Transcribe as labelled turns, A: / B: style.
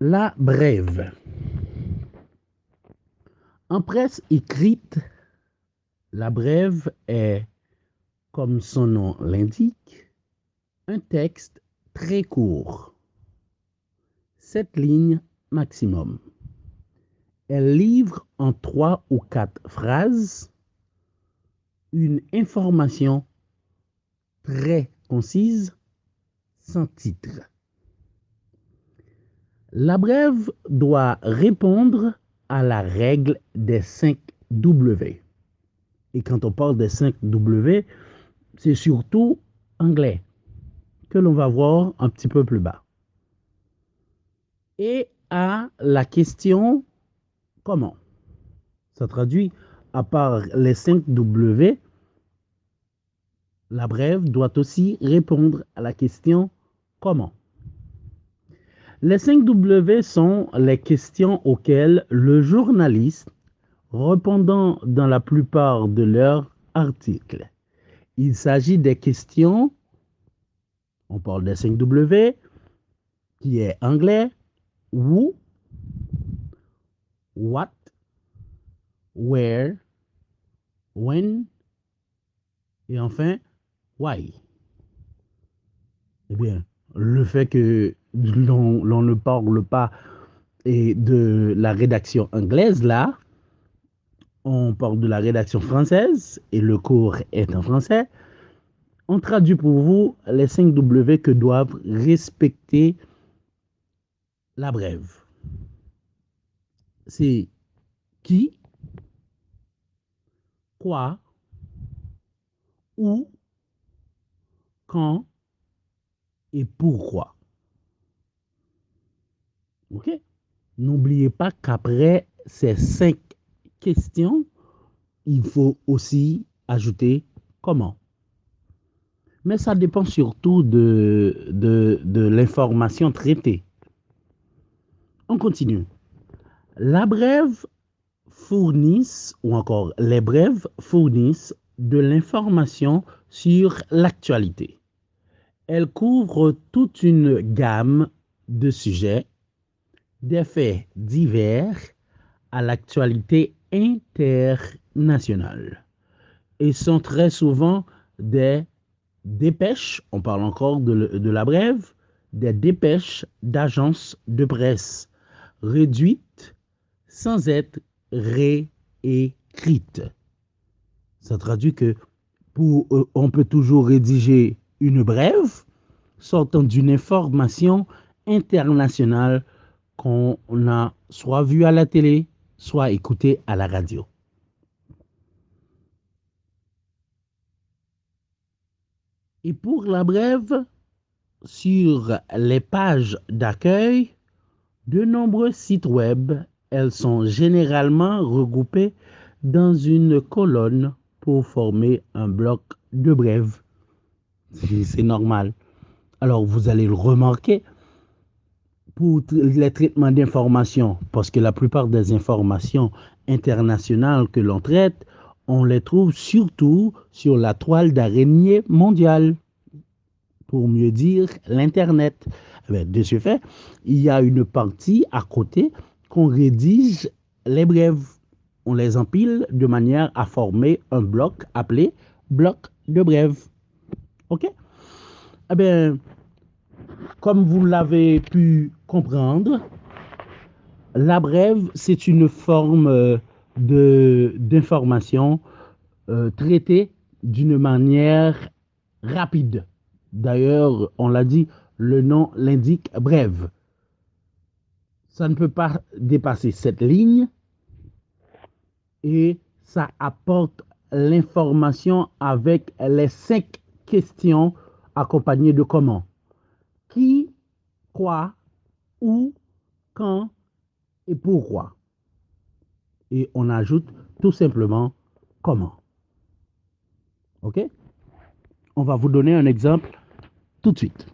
A: La brève. En presse écrite, la brève est, comme son nom l'indique, un texte très court, 7 lignes maximum. Elle livre en 3 ou 4 phrases une information très concise, sans titre. La brève doit répondre à la règle des 5 W. Et quand on parle des 5 W, c'est surtout anglais que l'on va voir un petit peu plus bas. Et à la question comment. Ça traduit, à part les 5 W, la brève doit aussi répondre à la question comment. Les 5 W sont les questions auxquelles le journaliste, répondant dans la plupart de leurs articles. Il s'agit des questions, on parle des 5 W, qui est anglais, who, what, where, when, et enfin, why. Eh bien, le fait que l'on ne parle pas de la rédaction anglaise, là, on parle de la rédaction française, et le cours est en français, on traduit pour vous les 5 W que doivent respecter la brève. C'est qui, quoi, où, quand et pourquoi. OK? N'oubliez pas qu'après ces 5 questions, il faut aussi ajouter comment. Mais ça dépend surtout de l'information traitée. On continue. La brève fournissent, ou encore les brèves fournissent de l'information sur l'actualité. Elles couvrent toute une gamme de sujets, des faits divers à l'actualité internationale et sont très souvent des dépêches, on parle encore de la brève, des dépêches d'agences de presse réduites sans être réécrites. Ça traduit que on peut toujours rédiger une brève sortant d'une information internationale qu'on a soit vue à la télé, soit écoutée à la radio. Et pour la brève, sur les pages d'accueil de nombreux sites web, elles sont généralement regroupées dans une colonne pour former un bloc de brève. C'est normal. Alors, vous allez le remarquer pour les traitements d'informations, parce que la plupart des informations internationales que l'on traite, on les trouve surtout sur la toile d'araignée mondiale, pour mieux dire l'Internet. De ce fait, il y a une partie à côté qu'on rédige les brèves. On les empile de manière à former un bloc appelé bloc de brèves. OK? Eh bien, comme vous l'avez pu comprendre, la brève, c'est une forme d'information traitée d'une manière rapide. D'ailleurs, on l'a dit, le nom l'indique brève. Ça ne peut pas dépasser cette ligne et ça apporte l'information avec les 5 questions accompagnées de comment. Qui, quoi, où, quand et pourquoi. Et on ajoute tout simplement comment. OK? On va vous donner un exemple tout de suite.